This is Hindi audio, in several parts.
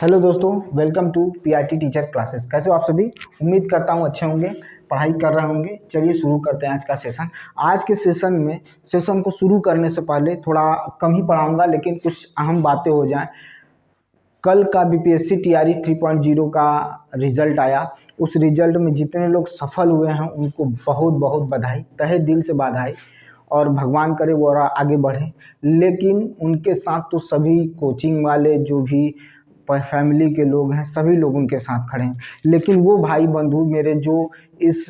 हेलो दोस्तों, welcome to PIT teacher classes. कैसे हो आप सभी? उम्मीद करता हूँ अच्छे होंगे, पढ़ाई कर रहे होंगे। चलिए शुरू करते हैं आज का सेशन। आज के सेशन को शुरू करने से पहले थोड़ा कम ही पढ़ाऊंगा, लेकिन कुछ अहम बातें हो जाएं। कल का बीपीएससी टीआरई 3.0 का रिजल्ट आया। उस रिजल्ट में जितने लोग सफल हुए हैं उनको बहुत बहुत बधाई, तहे दिल से बधाई, और भगवान करे वो और आगे बढ़े। लेकिन उनके साथ तो सभी कोचिंग वाले, जो भी फैमिली के लोग हैं, सभी लोग उनके साथ खड़े हैं। लेकिन वो भाई बंधु मेरे जो इस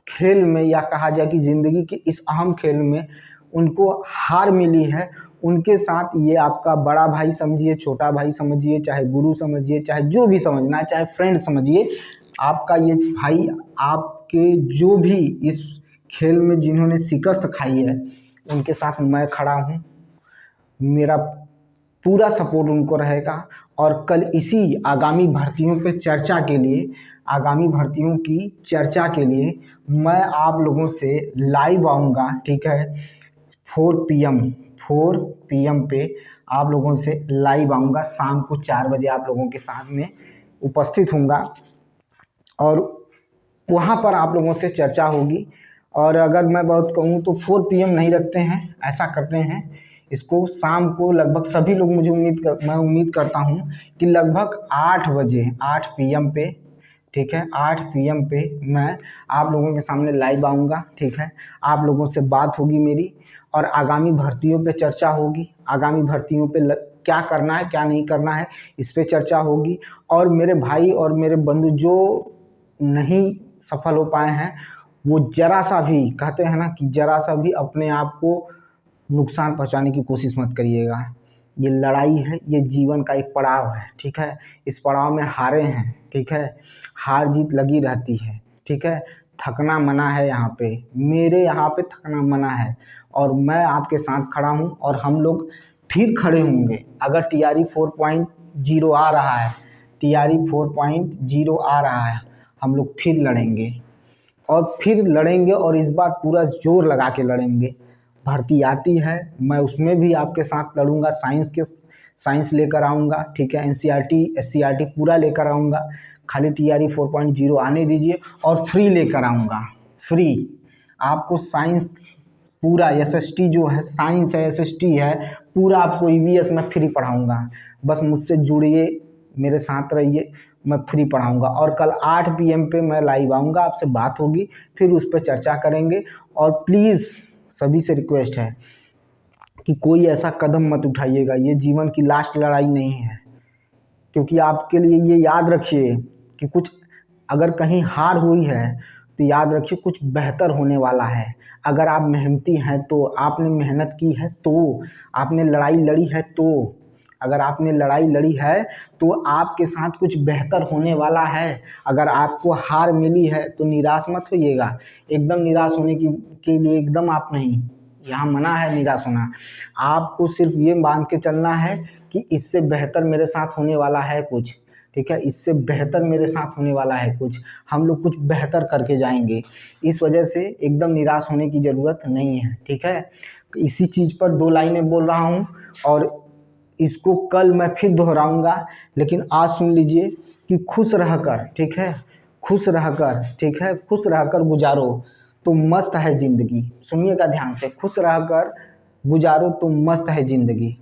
खेल में, या कहा जाए कि ज़िंदगी के इस अहम खेल में उनको हार मिली है, उनके साथ ये आपका बड़ा भाई समझिए, छोटा भाई समझिए, चाहे गुरु समझिए, चाहे जो भी समझना है, चाहे फ्रेंड समझिए, आपका ये भाई, आपके जो भी इस खेल में जिन्होंने शिकस्त खाई है, उनके साथ मैं खड़ा हूँ। मेरा पूरा सपोर्ट उनको रहेगा। और कल इसी आगामी भर्तियों पे चर्चा के लिए, आगामी भर्तियों की चर्चा के लिए मैं आप लोगों से लाइव आऊँगा। ठीक है, 4 PM पे आप लोगों से लाइव आऊँगा। शाम को 4 बजे आप लोगों के सामने उपस्थित होऊंगा और वहाँ पर आप लोगों से चर्चा होगी। और अगर मैं बहुत कहूँ तो 4 PM नहीं रखते हैं, ऐसा करते हैं इसको शाम को लगभग सभी लोग, मैं उम्मीद करता हूँ कि लगभग 8 बजे, 8 PM पे, ठीक है, 8 PM पे मैं आप लोगों के सामने लाइव आऊँगा। ठीक है, आप लोगों से बात होगी मेरी, और आगामी भर्तियों पे चर्चा होगी। आगामी भर्तियों पे क्या करना है, क्या नहीं करना है, इस पे चर्चा होगी। और मेरे भाई और मेरे बंधु जो नहीं सफल हो पाए हैं, वो जरा सा भी, कहते हैं ना कि जरा सा भी अपने आप को नुकसान पहुंचाने की कोशिश मत करिएगा। ये लड़ाई है, ये जीवन का एक पड़ाव है। ठीक है, इस पड़ाव में हारे हैं। ठीक है, हार जीत लगी रहती है। ठीक है, थकना मना है यहाँ पे, मेरे यहाँ पे थकना मना है। और मैं आपके साथ खड़ा हूँ, और हम लोग फिर खड़े होंगे। अगर टीआरई 4.0 आ रहा है, टीआरई 4.0 आ रहा है, हम लोग फिर लड़ेंगे, और फिर लड़ेंगे, और इस बार पूरा जोर लगा के लड़ेंगे। भर्ती आती है, मैं उसमें भी आपके साथ लड़ूंगा। साइंस लेकर आऊँगा। ठीक है, एनसीईआरटी एससीईआरटी पूरा लेकर आऊँगा। खाली टीआरई 4.0 आने दीजिए, और फ्री लेकर आऊँगा। फ्री आपको साइंस पूरा, एसएसटी जो है, साइंस है, एसएसटी है, पूरा आपको ईवीएस में फ्री पढ़ाऊँगा। बस मुझसे जुड़िए, मेरे साथ रहिए, मैं फ्री पढ़ाऊँगा। और कल 8 PM पे मैं लाइव आऊँगा, आपसे बात होगी, फिर उस पर चर्चा करेंगे। और प्लीज़ सभी से रिक्वेस्ट है कि कोई ऐसा कदम मत उठाइएगा, ये जीवन की लास्ट लड़ाई नहीं है। क्योंकि आपके लिए ये याद रखिए कि कुछ अगर कहीं हार हुई है तो याद रखिए कुछ बेहतर होने वाला है। अगर आप मेहनती हैं तो, आपने मेहनत की है तो, आपने लड़ाई लड़ी है तो, अगर आपने लड़ाई लड़ी है तो आपके साथ कुछ बेहतर होने वाला है। अगर आपको हार मिली है तो निराश मत होइएगा। एकदम निराश होने के लिए एकदम आप नहीं, यहाँ मना है निराश होना। आपको सिर्फ ये मान के चलना है कि इससे बेहतर मेरे साथ होने वाला है कुछ। ठीक है, इससे बेहतर मेरे साथ होने वाला है कुछ, हम लोग कुछ बेहतर करके जाएंगे। इस वजह से एकदम निराश होने की ज़रूरत नहीं है। ठीक है, इसी चीज़ पर 2 लाइनें बोल रहा हूँ, और इसको कल मैं फिर दोहराऊंगा। लेकिन आज सुन लीजिए कि खुश रहकर, ठीक है, खुश रहकर, ठीक है, खुश रहकर गुजारो तो मस्त है ज़िंदगी। सुनिएगा ध्यान से, खुश रहकर गुजारो तो मस्त है ज़िंदगी,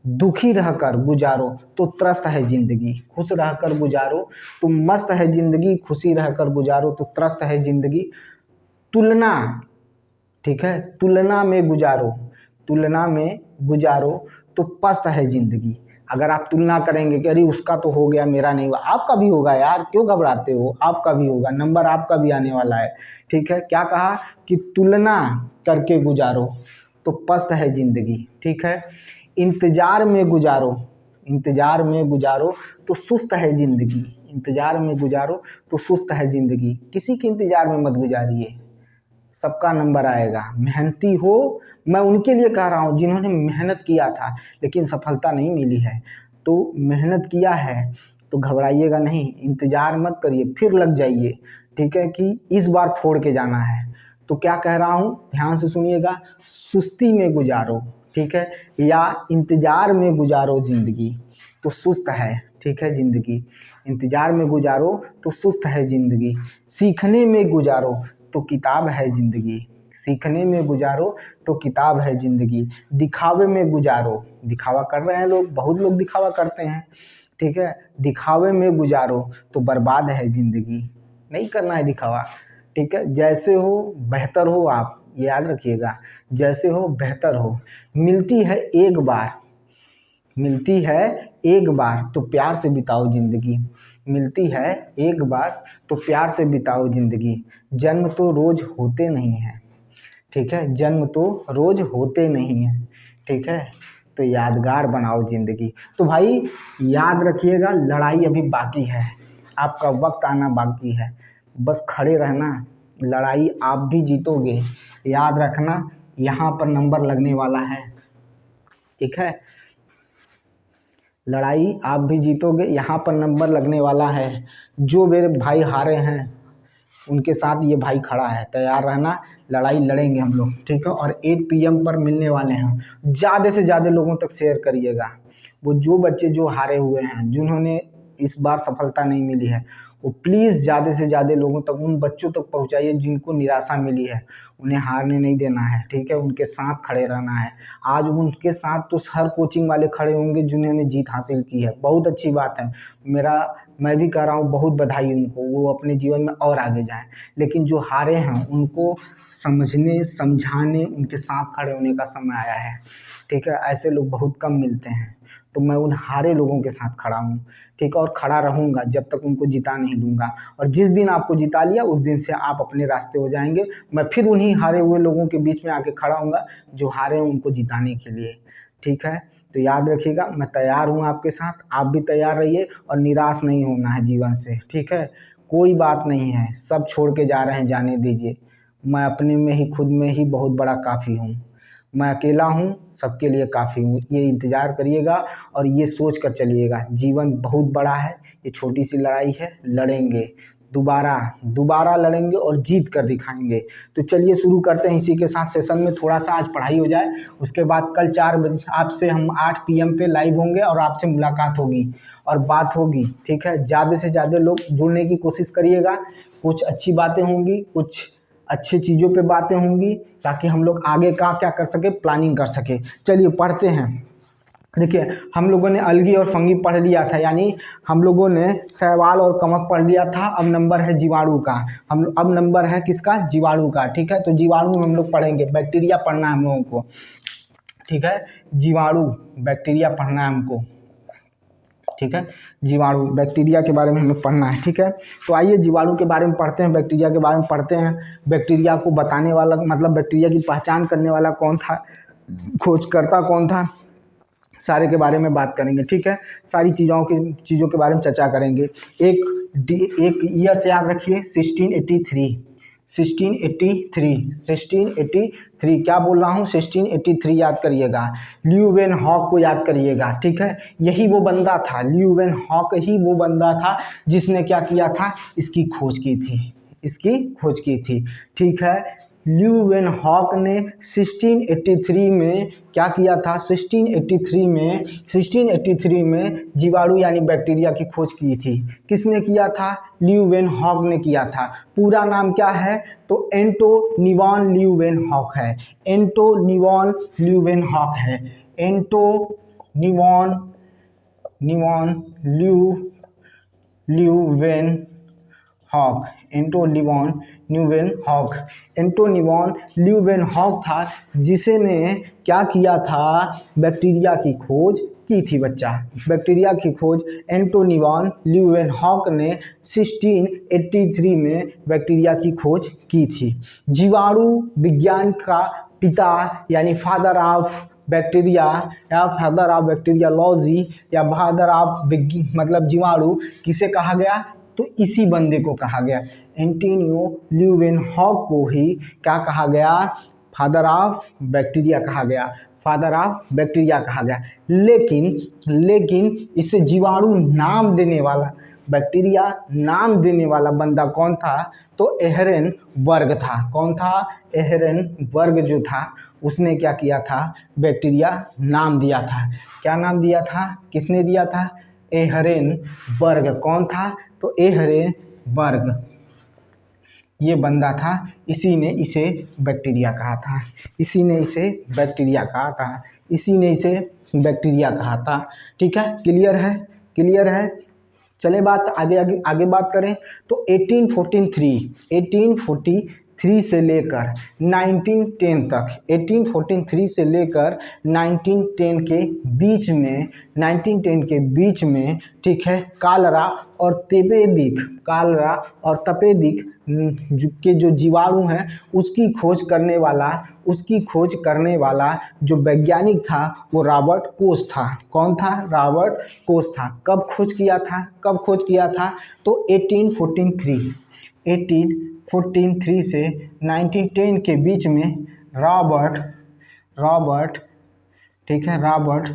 दुखी रहकर गुजारो तो त्रस्त है ज़िंदगी। खुश रहकर गुजारो तो मस्त है ज़िंदगी, खुशी रहकर गुजारो तो त्रस्त है ज़िंदगी। तुलना, ठीक है, तुलना में गुजारो, तुलना में गुजारो तो पस्त है ज़िंदगी। अगर आप तुलना करेंगे कि अरे उसका तो हो गया, मेरा नहीं हुआ, आपका भी होगा यार, क्यों घबराते हो, आपका भी होगा, नंबर आपका भी आने वाला है। ठीक है, क्या कहा कि तुलना करके गुजारो तो पस्त है ज़िंदगी। ठीक है, इंतज़ार में गुजारो, इंतज़ार में गुजारो तो सुस्त है ज़िंदगी, इंतज़ार में गुजारो तो सुस्त है ज़िंदगी। किसी के इंतज़ार में मत गुजारिए, सबका नंबर आएगा। मेहनती हो, मैं उनके लिए कह रहा हूँ जिन्होंने मेहनत किया था लेकिन सफलता नहीं मिली है। तो मेहनत किया है तो घबराइएगा नहीं, इंतज़ार मत करिए, फिर लग जाइए। ठीक है, कि इस बार फोड़ के जाना है। तो क्या कह रहा हूँ, ध्यान से सुनिएगा, सुस्ती में गुजारो, ठीक है, या इंतज़ार में गुजारो ज़िंदगी तो सुस्त है, ठीक है ज़िंदगी। इंतज़ार में गुजारो तो सुस्त है ज़िंदगी, सीखने में गुजारो तो किताब है ज़िंदगी। सीखने में गुजारो तो किताब है ज़िंदगी, दिखावे में गुजारो, दिखावा कर रहे हैं लोग, बहुत लोग दिखावा करते हैं, ठीक है। दिखावे में गुजारो तो बर्बाद है ज़िंदगी, नहीं करना है दिखावा, ठीक है। जैसे हो बेहतर हो, आप ये याद रखिएगा, जैसे हो बेहतर हो। मिलती है एक बार, मिलती है एक बार तो प्यार से बिताओ ज़िंदगी। मिलती है एक बार तो प्यार से बिताओ ज़िंदगी। जन्म तो रोज़ होते नहीं हैं, ठीक है, जन्म तो रोज़ होते नहीं हैं, ठीक है। तो यादगार बनाओ ज़िंदगी। तो भाई याद रखिएगा, लड़ाई अभी बाकी है, आपका वक्त आना बाकी है, बस खड़े रहना, लड़ाई आप भी जीतोगे। याद रखना, यहाँ पर नंबर लगने वाला है, ठीक है। लड़ाई आप भी जीतोगे, यहाँ पर नंबर लगने वाला है। जो मेरे भाई हारे हैं उनके साथ ये भाई खड़ा है, तैयार रहना, लड़ाई लड़ेंगे हम लोग, ठीक है। और 8 PM पर मिलने वाले हैं। ज़्यादा से ज़्यादा लोगों तक शेयर करिएगा। वो जो बच्चे जो हारे हुए हैं, जिन्होंने इस बार सफलता नहीं मिली है, वो प्लीज़ ज़्यादा से ज़्यादा लोगों तक, उन बच्चों तक पहुँचाइए जिनको निराशा मिली है। उन्हें हारने नहीं देना है, ठीक है, उनके साथ खड़े रहना है। आज उनके साथ तो हर कोचिंग वाले खड़े होंगे जिन्होंने जीत हासिल की है, बहुत अच्छी बात है। मैं भी कह रहा हूँ बहुत बधाई उनको, वो अपने जीवन में और आगे जाएं। लेकिन जो हारे हैं उनको समझने समझाने, उनके साथ खड़े होने का समय आया है, ठीक है। ऐसे लोग बहुत कम मिलते हैं, तो मैं उन हारे लोगों के साथ खड़ा हूँ, ठीक है, और खड़ा रहूँगा जब तक उनको जिता नहीं लूँगा। और जिस दिन आपको जिता लिया उस दिन से आप अपने रास्ते हो जाएंगे। मैं फिर उन्हीं हारे हुए लोगों के बीच में आके खड़ा हूँगा जो हारे हैं उनको जिताने के लिए, ठीक है। तो याद रखिएगा, मैं तैयार हूँ आपके साथ, आप भी तैयार रहिए और निराश नहीं होना है जीवन से, ठीक है। कोई बात नहीं है, सब छोड़ के जा रहे हैं, जाने दीजिए। मैं अपने में ही, खुद में ही बहुत बड़ा काफ़ी हूँ। मैं अकेला हूँ, सबके लिए काफ़ी हूँ, ये इंतज़ार करिएगा और ये सोच कर चलिएगा। जीवन बहुत बड़ा है, ये छोटी सी लड़ाई है, लड़ेंगे, दोबारा दोबारा लड़ेंगे और जीत कर दिखाएंगे। तो चलिए शुरू करते हैं इसी के साथ सेशन में। थोड़ा सा आज पढ़ाई हो जाए, उसके बाद कल 4 बजे आपसे हम 8 PM पे लाइव होंगे और आपसे मुलाकात होगी और बात होगी, ठीक है। ज़्यादा से ज़्यादा लोग जुड़ने की कोशिश करिएगा, कुछ अच्छी बातें होंगी, कुछ अच्छी चीज़ों पे बातें होंगी, ताकि हम लोग आगे का क्या कर सके, प्लानिंग कर सके। चलिए पढ़ते हैं। देखिए, हम लोगों ने अलगी और फंगी पढ़ लिया था, यानी हम लोगों ने शैवाल और कवक पढ़ लिया था। अब नंबर है जीवाणु का, अब नंबर है किसका, जीवाणु का, ठीक है। तो जीवाणु हम लोग पढ़ेंगे, बैक्टीरिया पढ़ना है हम लोगों को, ठीक है। जीवाणु बैक्टीरिया पढ़ना है हमको, ठीक है। जीवाणु बैक्टीरिया के बारे में हमें पढ़ना है, ठीक है। तो आइए जीवाणु के बारे में पढ़ते हैं, बैक्टीरिया के बारे में पढ़ते हैं। बैक्टीरिया को बताने वाला, मतलब बैक्टीरिया की पहचान करने वाला कौन था, खोजकर्ता कौन था, सारे के बारे में बात करेंगे, ठीक है। सारी चीज़ों के बारे में चर्चा करेंगे। एक ईयर से याद रखिए, 1683 1683 क्या बोल रहा हूँ, 1683 याद करिएगा। ल्यूवेन हॉक को याद करिएगा, ठीक है। यही वो बंदा था, ल्यूवेन हॉक ही वो बंदा था जिसने क्या किया था, इसकी खोज की थी, ठीक है। ल्यूवेनहॉक ने 1683 में क्या किया था, 1683 में जीवाणु यानी बैक्टीरिया की खोज की थी। किसने किया था, ल्यूवेनहॉक ने किया था। पूरा नाम क्या है, तो एंटोनिवन ल्यूवेनहॉक है, एंटोनिवन ल्यूवेनहॉक है, एंटोनिवन ल्यूवेनहॉक, एंटोनिवन ल्यूवेनहॉक था जिसने क्या किया था, बैक्टीरिया की खोज की थी बच्चा। बैक्टीरिया की खोज एंटोनिवन ल्यूवेनहॉक ने 1683 में बैक्टीरिया की खोज की थी। जीवाणु विज्ञान का पिता यानी फादर ऑफ बैक्टीरिया या फादर ऑफ बैक्टीरियोलॉजी या फादर ऑफ मतलब जीवाणु किसे कहा गया, तो इसी बंदे को कहा गया, एंटोनियो ल्यूवेनहॉक को ही क्या कहा गया, फादर ऑफ बैक्टीरिया कहा गया, फादर ऑफ बैक्टीरिया कहा गया। लेकिन इसे जीवाणु नाम देने वाला बैक्टीरिया नाम देने वाला बंदा कौन था? तो एहरेनबर्ग था। कौन था? एहरेनबर्ग जो था उसने क्या किया था? बैक्टीरिया नाम दिया था। क्या नाम दिया था? किसने दिया था? एहरेनबर्ग। कौन था? तो एहरेनबर्ग ये बंदा था, इसी ने इसे बैक्टीरिया कहा था। इसी ने इसे बैक्टीरिया कहा था। इसी ने इसे बैक्टीरिया कहा था। ठीक है, क्लियर है? क्लियर है। चले बात आगे आगे आगे बात करें तो 1843 से लेकर 1910 तक, 1843 से लेकर 1910 के बीच में, 1910 के बीच में, ठीक है, कालरा और तपेदिक के जो जीवाणु हैं उसकी खोज करने वाला जो वैज्ञानिक था वो रॉबर्ट कोच था। कौन था? रॉबर्ट कोच था। कब खोज किया था? तो 1843 से 1910 के बीच में रॉबर्ट ठीक है, रॉबर्ट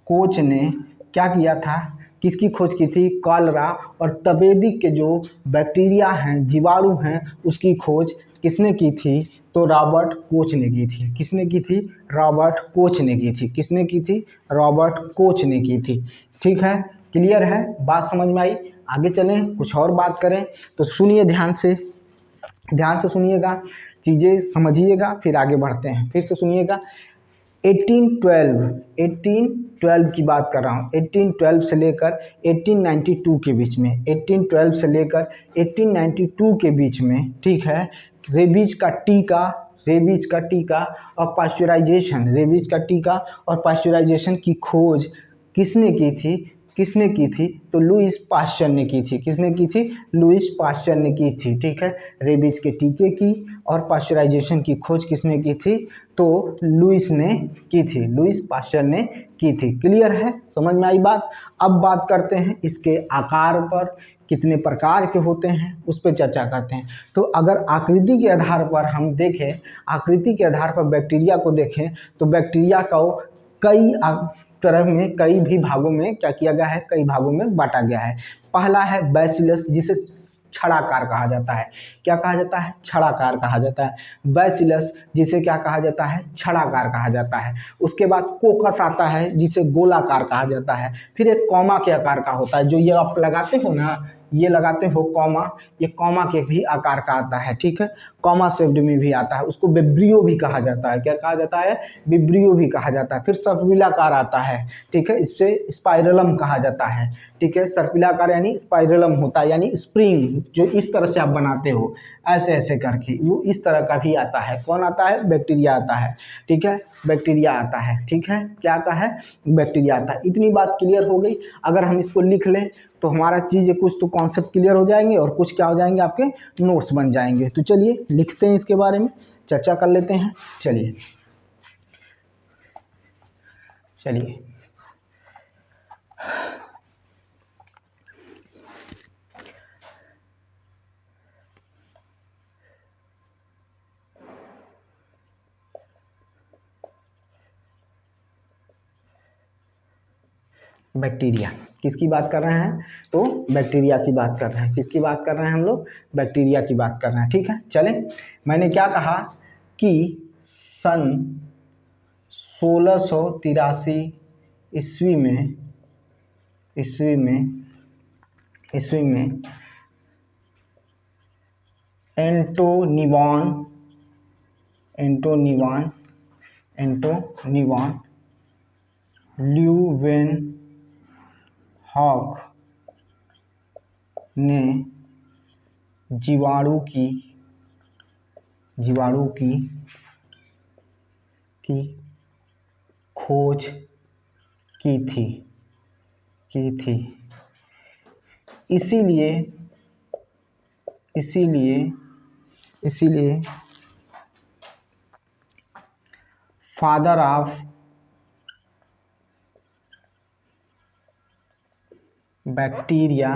कोच ने क्या किया था? किसकी खोज की थी? कॉलरा और तपेदिक के जो बैक्टीरिया हैं, जीवाणु हैं, उसकी खोज किसने की थी? तो रॉबर्ट कोच ने की थी। किसने की थी? रॉबर्ट कोच ने की थी। किसने की थी? रॉबर्ट कोच ने की थी। ठीक है, क्लियर है? बात समझ में आई? आगे चलें, कुछ और बात करें तो सुनिए, ध्यान से सुनिएगा, चीज़ें समझिएगा, फिर आगे बढ़ते हैं। फिर से सुनिएगा। 1812 की बात कर रहा हूँ। 1812 से लेकर 1892 के बीच में, 1812 से लेकर 1892 के बीच में, ठीक है, रेबीज का टीका और पाश्चराइजेशन की खोज किसने की थी? तो लुईस पाश्चर ने की थी। किसने की थी? लुईस पाश्चर ने की थी। ठीक है, रेबीज के टीके की और पाश्चराइजेशन की खोज किसने की थी? तो लुईस पाश्चर ने की थी। क्लियर है? समझ में आई बात? अब बात करते हैं इसके आकार पर, कितने प्रकार के होते हैं उस पर चर्चा करते हैं। तो अगर आकृति के आधार पर हम देखें, आकृति के आधार पर बैक्टीरिया को देखें तो बैक्टीरिया को कई तरह में, कई भी भागों में क्या किया गया है? कई भागों में बांटा गया है। पहला है बैसिलस, जिसे छड़ाकार कहा जाता है। क्या कहा जाता है? छड़ाकार कहा जाता है। बैसिलस जिसे क्या कहा जाता है? छड़ाकार कहा जाता है। उसके बाद कोकस आता है जिसे गोलाकार कहा जाता है। फिर एक कॉमा के आकार का होता है, जो ये आप लगाते हो ना, ये लगाते हो कॉमा, ये कॉमा के भी आकार का आता है। ठीक है, कॉमा शेप्ड में भी आता है, उसको विब्रियो भी कहा जाता है। क्या कहा जाता है? विब्रियो भी कहा जाता है। फिर सर्पिलाकार आता है। ठीक है, इससे स्पाइरलम कहा जाता है। ठीक है, सर्पिलाकार यानी स्पाइरलम होता है, यानी स्प्रिंग जो इस तरह से आप बनाते हो, ऐसे ऐसे करके, वो इस तरह का भी आता है। कौन आता है? बैक्टीरिया आता है। ठीक है, बैक्टीरिया आता है। ठीक है, क्या आता है? बैक्टीरिया आता है। इतनी बात क्लियर हो गई। अगर हम इसको लिख लें तो हमारा चीज़ें कुछ तो कॉन्सेप्ट क्लियर हो जाएंगे और कुछ क्या हो जाएंगे? आपके नोट्स बन जाएंगे। तो चलिए लिखते हैं, इसके बारे में चर्चा कर लेते हैं। चलिए बैक्टीरिया किसकी बात कर रहे हैं? तो बैक्टीरिया की बात कर रहे हैं। किसकी बात कर रहे हैं हम लोग? बैक्टीरिया की बात कर रहे हैं। ठीक है, चलें, मैंने क्या कहा कि सन 1683 ईस्वी में एंटोनिवान ल्यूवेनहॉक ने जीवाणु की खोज की थी। इसीलिए फादर ऑफ बैक्टीरिया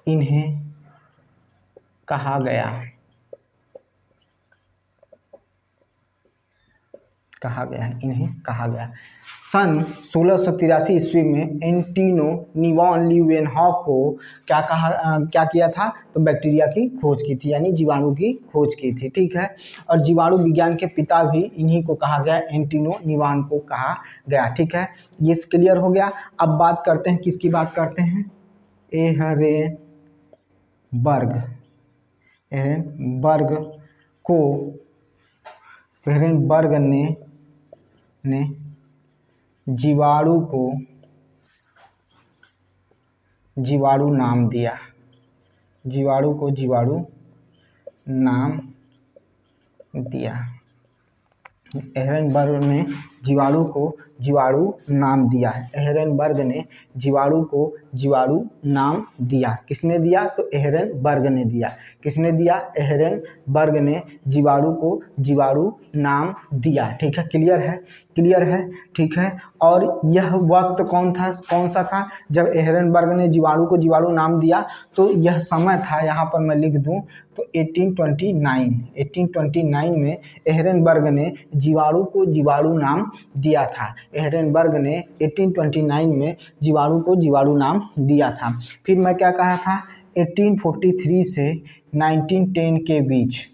इन्हें कहा गया। कहा गया है, इन्हें कहा गया। सन 1683 ईस्वी में एंटिनो निवॉन ल्यूवेनहॉक को क्या किया था, तो बैक्टीरिया की खोज की थी, यानी जीवाणु की खोज की थी, ठीक है। और जीवाणु विज्ञान के पिता भी इन्हीं को कहा गया, एंटिनो निवॉन को कहा गया, ठीक है। ये क्लियर हो गया। अब बात करते हैं, किसकी बात करते हैं, एहरेनबर्ग। एहरेनबर्ग ने जीवाणु को जीवाणु नाम दिया, जीवाणु को जीवाणु नाम दिया। एहरेनबर्ग ने जीवाणु को जीवाणु नाम दिया। एहरेनबर्ग ने जीवाणु को जीवाणु नाम दिया। किसने दिया, तो एहरेनबर्ग ने दिया। किसने दिया, एहरेनबर्ग ने जीवाणु को जीवाणु नाम दिया, ठीक है। क्लियर है, क्लियर है, ठीक है। और यह वक्त कौन सा था जब एहरेनबर्ग ने जीवाणु को जीवाणु नाम दिया, तो यह समय था, यहाँ पर मैं लिख दूं तो 1829 में एहरेनबर्ग ने जीवाणु को जीवाणु नाम दिया था। एहरेनबर्ग ने 1829 में जीवाणु को जीवाणु नाम दिया था। फिर मैं क्या कहा था, 1843 से 1910 के बीच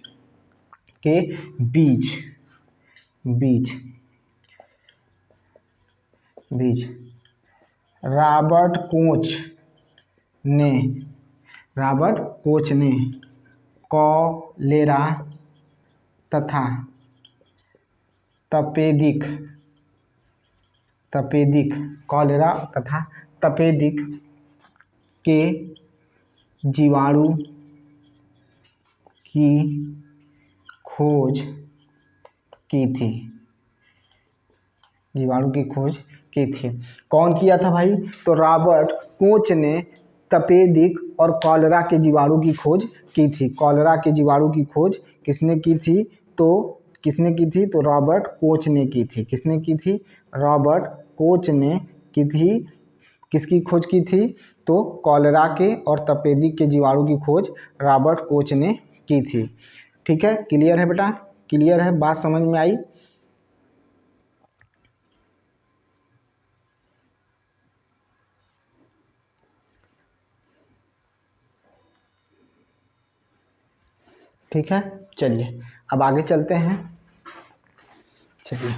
रॉबर्ट कोच ने कॉलेरा तथा तपेदिक के जीवाणु की खोज की थी। जीवाणु की खोज की थी। कौन किया था भाई, तो रॉबर्ट कोच ने तपेदिक और कॉलेरा के जीवाणु की खोज की थी। कॉलेरा के जीवाणु की खोज किसने की थी, तो रॉबर्ट कोच ने की थी। किसने की थी, रॉबर्ट कोच ने की थी। किसकी खोज की थी, तो कॉलेरा के और तपेदिक के जीवाणु की खोज रॉबर्ट कोच ने की थी, ठीक है। क्लियर है बेटा, क्लियर है, बात समझ में आई। ठीक है, चलिए अब आगे चलते हैं। चलिए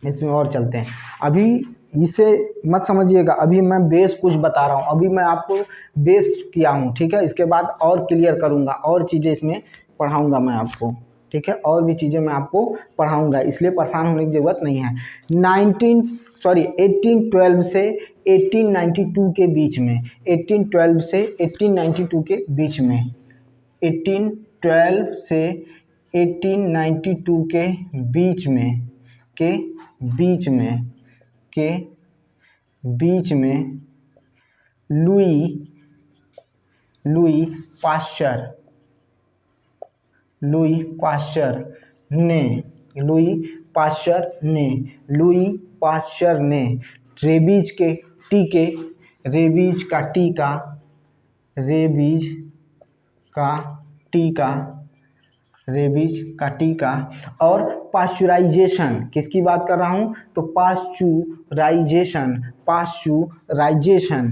इसमें और चलते हैं। अभी इसे मत समझिएगा, अभी मैं बेस कुछ बता रहा हूँ, अभी मैं आपको बेस किया हूँ, ठीक है। इसके बाद और क्लियर करूँगा, और चीज़ें इसमें पढ़ाऊँगा मैं आपको, ठीक है। और भी चीज़ें मैं आपको पढ़ाऊँगा, इसलिए परेशान होने की ज़रूरत नहीं है। 1812 से 1892 के बीच में, 1812 से 1892 के बीच में, 1812 से 1892 के बीच में लुई पाश्चर ने रेबीज का टीका और पाश्चुराइजेशन, किसकी बात कर रहा हूँ, तो पाश्चुराइजेशन,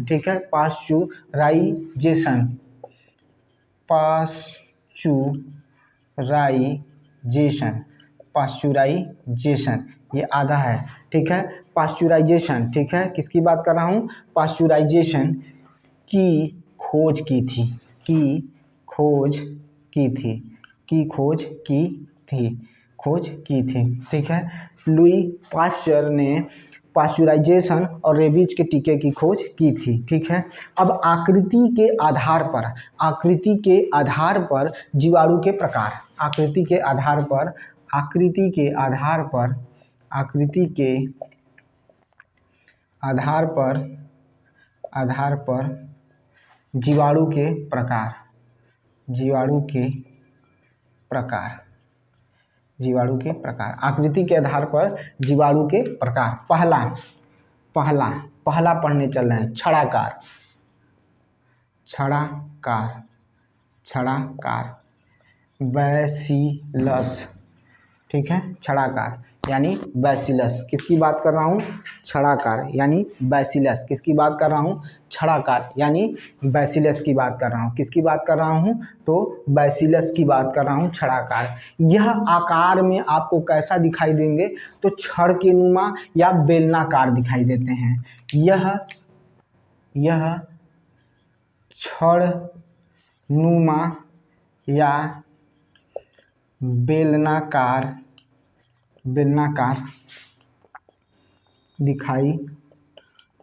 ठीक है। पाश्चुराइजेशन ये आधा है, ठीक है। पाश्चुराइजेशन, ठीक है, किसकी बात कर रहा हूँ, पाश्चुराइजेशन की खोज की थी, ठीक है। लुई पाश्चर ने पाश्चुराइजेशन और रेबीज के टीके की खोज की थी, ठीक है। अब आकृति के आधार पर जीवाणु के प्रकार, आकृति के आधार पर जीवाणु के प्रकार, आकृति के आधार पर जीवाणु के प्रकार। पहला पहला पहला पढ़ने चल रहे हैं, छड़ाकार, छड़ाकार, छड़ाकार, बैसिलस, ठीक है, छड़ाकार यानी बैसिलस। किसकी बात कर रहा हूँ? छड़ाकार यानी बैसिलस। किसकी बात कर रहा हूँ? छड़ाकार यानी बैसिलस की बात कर रहा हूँ। किसकी बात कर रहा हूँ? तो बैसिलस की बात कर रहा हूँ, छड़ाकार। यह आकार में आपको कैसा दिखाई देंगे? तो छड़ के नुमा या बेलनाकार दिखाई देते हैं। यह छड़ नुमा या बेलनाकार दिखाई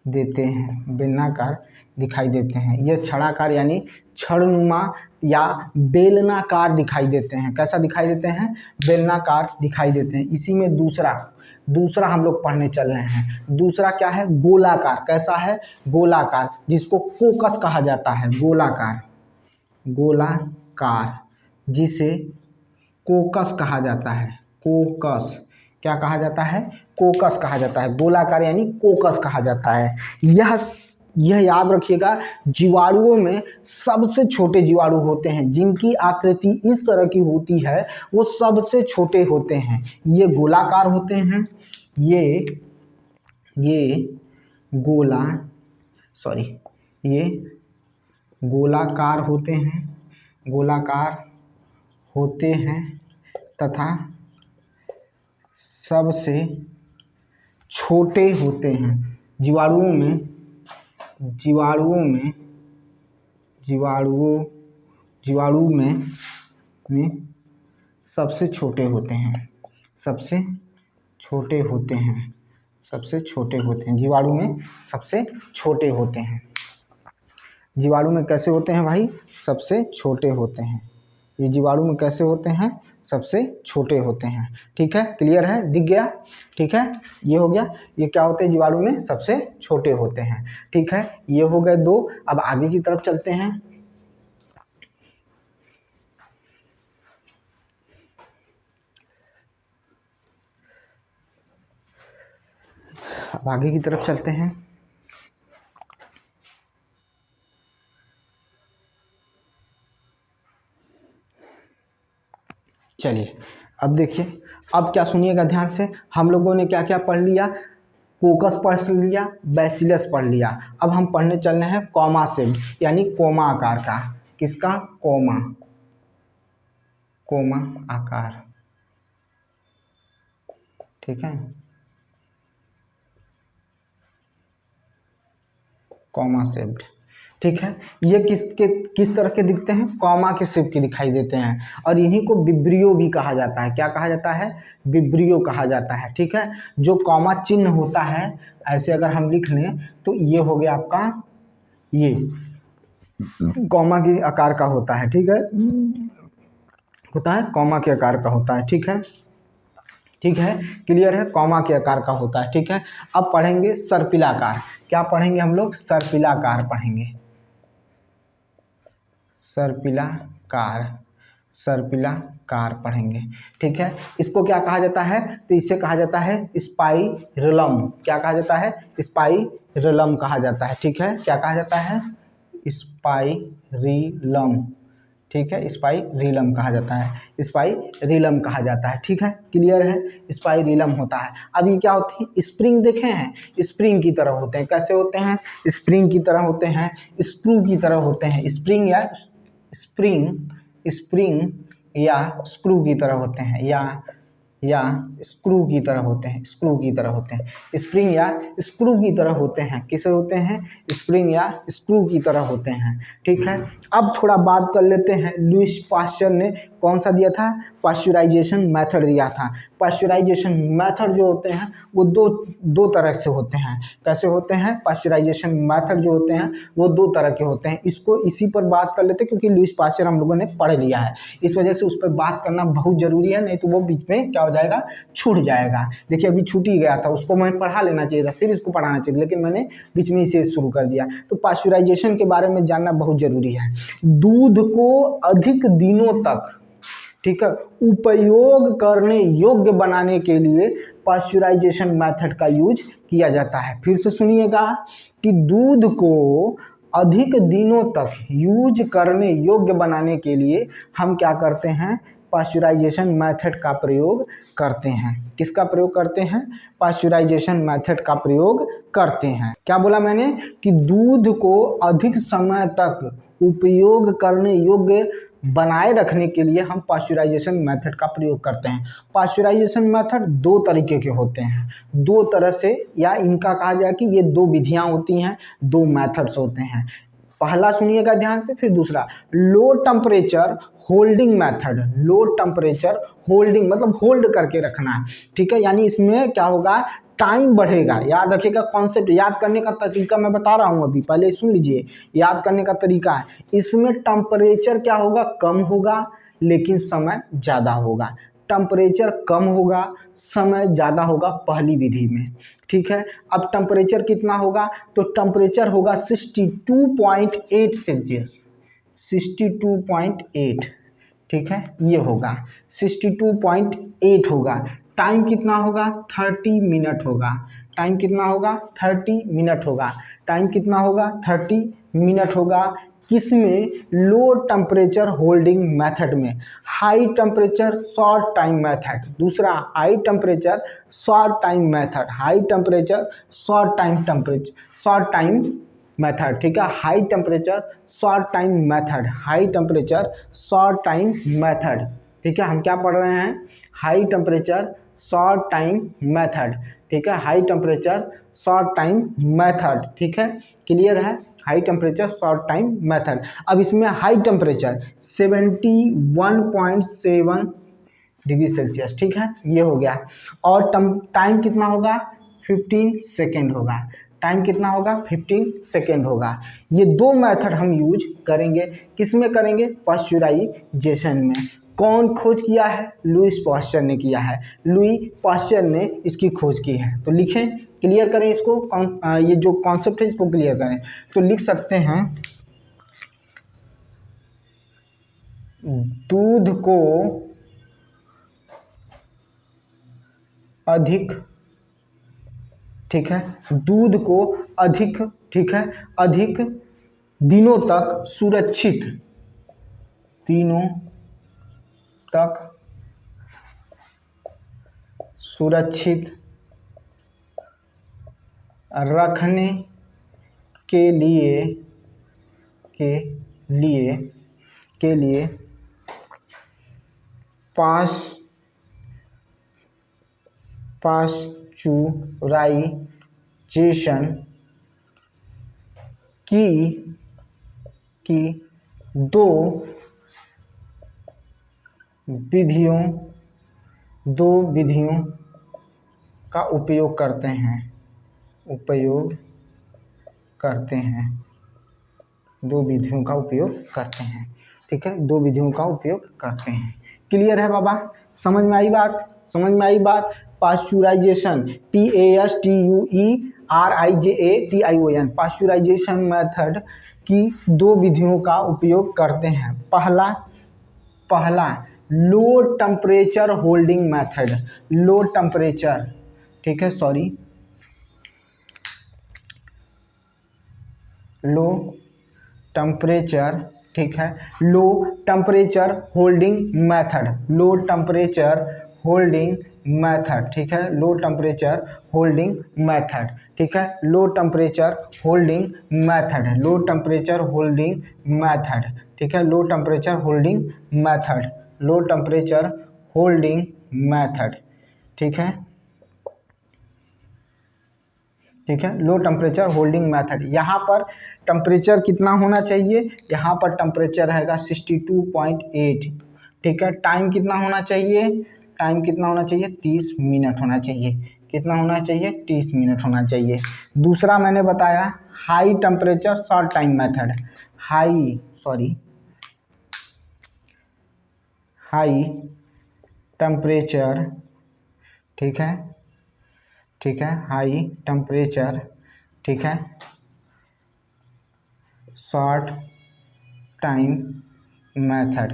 देते हैं, बेलनाकार दिखाई देते हैं। यह छड़ाकार यानी छड़नुमा या बेलनाकार दिखाई देते हैं। कैसा दिखाई देते हैं? बेलनाकार दिखाई देते हैं। इसी में दूसरा हम लोग पढ़ने चल रहे हैं। दूसरा क्या है? गोलाकार। कैसा है? गोलाकार, जिसको कोकस कहा जाता है। गोलाकार, गोलाकार जिसे कोकस कहा जाता है। कोकस, क्या कहा जाता है? कोकस कहा जाता है। गोलाकार यानी कोकस कहा जाता है। यह याद रखिएगा, जीवाणुओं में सबसे छोटे जीवाणु होते हैं, जिनकी आकृति इस तरह की होती है, वो सबसे छोटे होते हैं। ये गोलाकार होते हैं। ये गोलाकार होते हैं, गोलाकार होते हैं तथा सबसे छोटे होते हैं। जीवाणुओं में सबसे छोटे होते हैं, सबसे छोटे होते हैं, सबसे छोटे होते हैं। जीवाणु में सबसे छोटे होते हैं। जीवाणु में कैसे होते हैं भाई? सबसे छोटे होते हैं। ये जीवाणु में कैसे होते हैं? सबसे छोटे होते हैं। ठीक है, क्लियर है? दिख गया? ठीक है, ये हो गया। ये क्या होते हैं? जीवाणु में सबसे छोटे होते हैं। ठीक है, ये हो गए दो। अब आगे की तरफ चलते हैं। अब आगे की तरफ चलते हैं। चलिए अब देखिए, अब क्या सुनिएगा ध्यान से। हम लोगों ने क्या क्या पढ़ लिया? कोकस पढ़ लिया, बैसिलस पढ़ लिया। अब हम पढ़ने चल रहे हैं कॉमा सेप्ड यानी कोमा आकार का। किसका? कोमा आकार। ठीक है, कॉमा सेप्ड। ठीक है, ये किस तरह के दिखते हैं? कॉमा के शेप के दिखाई देते हैं, और इन्हीं को विब्रियो भी कहा जाता है। क्या कहा जाता है? विब्रियो कहा जाता है। ठीक है, जो कॉमा चिन्ह होता है, ऐसे अगर हम लिख लें तो ये हो गया आपका, ये कॉमा के आकार का होता है। ठीक है, होता है कॉमा के आकार का होता है। ठीक है, ठीक है, क्लियर है? कॉमा के आकार का होता है। ठीक है, अब पढ़ेंगे सर्पिलाकार। क्या पढ़ेंगे हम लोग? सर्पिलाकार पढ़ेंगे। सर्पिलाकार पढ़ेंगे। ठीक है, इसको क्या कहा जाता है? तो इसे कहा जाता है स्पाइरलम। क्या कहा जाता है? स्पाइरलम कहा जाता है। ठीक है, क्या कहा जाता है? स्पाइरिलम। ठीक है, स्पाइरिलम कहा जाता है, स्पाइरिलम कहा जाता है। ठीक है, क्लियर है? स्पाइरिलम होता है। अब ये क्या होती है? स्प्रिंग देखे हैं? स्प्रिंग की तरह होते हैं। कैसे होते हैं? स्प्रिंग की तरह होते हैं, स्क्रू की तरह होते हैं। स्प्रिंग या स्क्रू की तरह होते हैं, या स्क्रू की तरह होते हैं, स्क्रू की तरह होते हैं। स्प्रिंग या स्क्रू की तरह होते हैं। किसे होते हैं? स्प्रिंग या स्क्रू की तरह होते हैं। ठीक है, अब थोड़ा बात कर लेते हैं, लुईस पाश्चर ने कौन सा दिया था? पाश्चराइजेशन मेथड दिया था। पाश्चराइजेशन मेथड जो होते हैं वो दो तरह से होते हैं। कैसे होते हैं? पाश्चराइजेशन मेथड जो होते हैं वो दो तरह के होते हैं। इसको इसी पर बात कर लेते हैं, क्योंकि लुईस पाश्चर हम लोगों ने पढ़ लिया है, इस वजह से उस पर बात करना बहुत जरूरी है, नहीं तो वो बीच में क्या हो जाएगा? छूट जाएगा। देखिए अभी छूट ही गया था, उसको मैं पढ़ा लेना चाहिए था, फिर इसको पढ़ाना चाहिए, लेकिन मैंने बीच में इसे शुरू कर दिया। तो पाश्चराइजेशन के बारे में जानना बहुत जरूरी है। दूध को अधिक दिनों तक ठीक है, उपयोग करने योग्य बनाने के लिए पाश्चराइजेशन मेथड का यूज किया जाता है। फिर से सुनिएगा कि दूध को अधिक दिनों तक यूज करने योग्य बनाने के लिए हम क्या करते हैं, पाश्चराइजेशन मेथड का प्रयोग करते हैं। किसका प्रयोग करते हैं, पाश्चराइजेशन मेथड का प्रयोग करते हैं। क्या बोला मैंने कि दूध को अधिक समय तक उपयोग करने योग्य बनाए रखने के लिए हम पाश्चराइजेशन मेथड का प्रयोग करते हैं। पाश्चराइजेशन मेथड दो तरीके के होते हैं, दो तरह से, या इनका कहा जाए कि ये दो विधियां होती हैं, दो मेथड्स होते हैं। पहला सुनिएगा ध्यान से, फिर दूसरा लो टेम्परेचर होल्डिंग मेथड। लो टेम्परेचर होल्डिंग मतलब होल्ड करके रखना है, ठीक है, यानी इसमें क्या होगा, टाइम बढ़ेगा। याद रखिएगा कॉन्सेप्ट, याद करने का तरीका मैं बता रहा हूं, अभी पहले सुन लीजिए। याद करने का तरीका है, इसमें टेम्परेचर क्या होगा, कम होगा लेकिन समय ज़्यादा होगा। टेम्परेचर कम होगा, समय ज़्यादा होगा पहली विधि में, ठीक है। अब टेम्परेचर कितना होगा, तो टेम्परेचर होगा 62.8 सेल्सियस, 62.8, ठीक है, ये होगा 62.8 होगा। टाइम कितना होगा, 30 मिनट होगा। टाइम कितना होगा, 30 मिनट होगा। टाइम कितना होगा, 30 मिनट होगा। किसमें, लो टेम्परेचर होल्डिंग मेथड में। High temperature short time method, दूसरा high temperature short time method, high temperature short time method, ठीक है। High temperature short time method, high temperature short time method, ठीक है। हम क्या पढ़ रहे हैं, high temperature short time method, ठीक है, high temperature short time method, ठीक है, क्लियर है, high temperature short time method. अब इसमें हाई टेम्परेचर 71.7 डिग्री सेल्सियस, ठीक है, ये हो गया। और टाइम कितना होगा, 15 सेकेंड होगा। टाइम कितना होगा, 15 सेकेंड होगा। ये दो मेथड हम यूज करेंगे, किसमें करेंगे, पाश्चराइजेशन में। कौन खोज किया है, लुईस पाश्चर ने किया है, लुई पाश्चर ने इसकी खोज की है। तो लिखें, क्लियर करें इसको, ये जो कॉन्सेप्ट है इसको क्लियर करें। तो लिख सकते हैं, दूध को अधिक, ठीक है, दूध को अधिक, ठीक है, अधिक दिनों तक सुरक्षित, दिनों तक सुरक्षित रखने के लिए पाश्चुराइजेशन की दो विधियों का उपयोग करते हैं, दो विधियों का उपयोग करते हैं, ठीक है, दो विधियों का उपयोग करते हैं। क्लियर है बाबा, समझ में आई बात, समझ में आई बात। पाश्चुराइजेशन, PASTUERIJATION, पाश्चुराइजेशन मेथड की दो विधियों का उपयोग करते हैं। पहला लो temperature holding method, low temperature, ठीक है, सॉरी, लो टेम्परेचर, ठीक है, लो टेम्परेचर होल्डिंग मेथड, लो टेम्परेचर होल्डिंग मेथड, ठीक है, लो टेम्परेचर होल्डिंग मेथड, ठीक है, लो टेम्परेचर होल्डिंग मेथड, लो टेम्परेचर होल्डिंग मेथड, ठीक है, लो टेम्परेचर होल्डिंग मेथड, लो टेम्परेचर होल्डिंग मेथड, ठीक है, ठीक है, लो टेम्परेचर होल्डिंग मेथड। यहाँ पर टेम्परेचर कितना होना चाहिए, यहाँ पर टेम्परेचर रहेगा 62.8, ठीक है। टाइम कितना होना चाहिए, टाइम कितना होना चाहिए, 30 मिनट होना चाहिए। कितना होना चाहिए, 30 मिनट होना चाहिए। दूसरा मैंने बताया high temperature short time method, high temperature, ठीक है, ठीक है, हाई टेम्परेचर, ठीक है, शॉर्ट टाइम मेथड,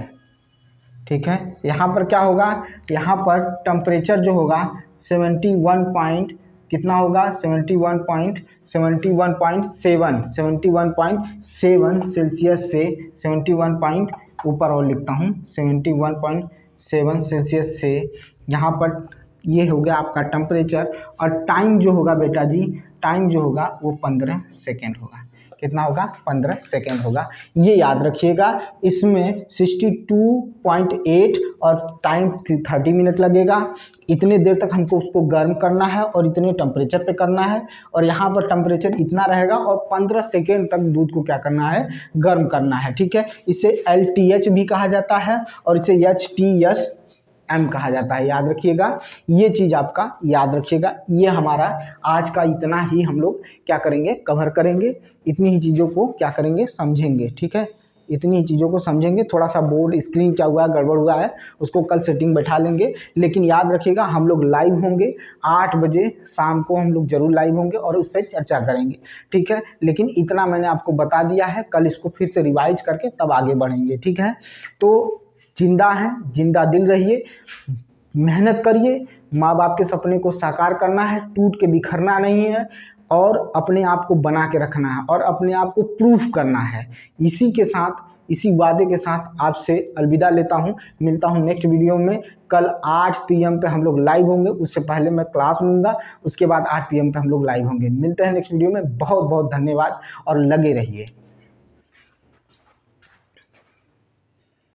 ठीक है। यहाँ पर क्या होगा, यहाँ पर टेम्परेचर जो होगा 71 पॉइंट कितना होगा 71.7 सेल्सियस से 71 पॉइंट ऊपर और लिखता हूँ 71.7 सेल्सियस से यहाँ पर ये हो गया आपका टेम्परेचर। और टाइम जो होगा बेटा जी, टाइम जो होगा वो 15 सेकेंड होगा। कितना होगा 15 सेकेंड होगा, ये याद रखिएगा। इसमें 62.8 और टाइम 30 मिनट लगेगा। इतने देर तक हमको उसको गर्म करना है और इतने टेम्परेचर पे करना है और यहाँ पर टेम्परेचर इतना रहेगा और 15 सेकेंड तक दूध को क्या करना है, गर्म करना है। ठीक है, इसे LTH भी कहा जाता है और इसे HTSM कहा जाता है। याद रखिएगा, ये चीज़ आपका याद रखिएगा। ये हमारा आज का इतना ही हम लोग क्या करेंगे, कवर करेंगे। इतनी ही चीज़ों को क्या करेंगे, समझेंगे। ठीक है, इतनी ही चीज़ों को समझेंगे। थोड़ा सा बोर्ड स्क्रीन क्या हुआ है, गड़बड़ हुआ है, उसको कल सेटिंग बैठा लेंगे। लेकिन याद रखिएगा, हम लोग लाइव होंगे 8 बजे शाम को, हम लोग जरूर लाइव होंगे और उस पर चर्चा करेंगे। ठीक है, लेकिन इतना मैंने आपको बता दिया है, कल इसको फिर से रिवाइज करके तब आगे बढ़ेंगे। ठीक है, तो जिंदा हैं, जिंदा दिल रहिए, मेहनत करिए, माँ बाप के सपने को साकार करना है, टूट के बिखरना नहीं है और अपने आप को बना के रखना है और अपने आप को प्रूफ करना है। इसी के साथ, इसी वादे के साथ आपसे अलविदा लेता हूँ। मिलता हूँ नेक्स्ट वीडियो में। कल 8 PM पे हम लोग लाइव होंगे, उससे पहले मैं क्लास लूँगा, उसके बाद 8 PM पे हम लोग लाइव होंगे। मिलते हैं नेक्स्ट वीडियो में। बहुत बहुत धन्यवाद और लगे रहिए।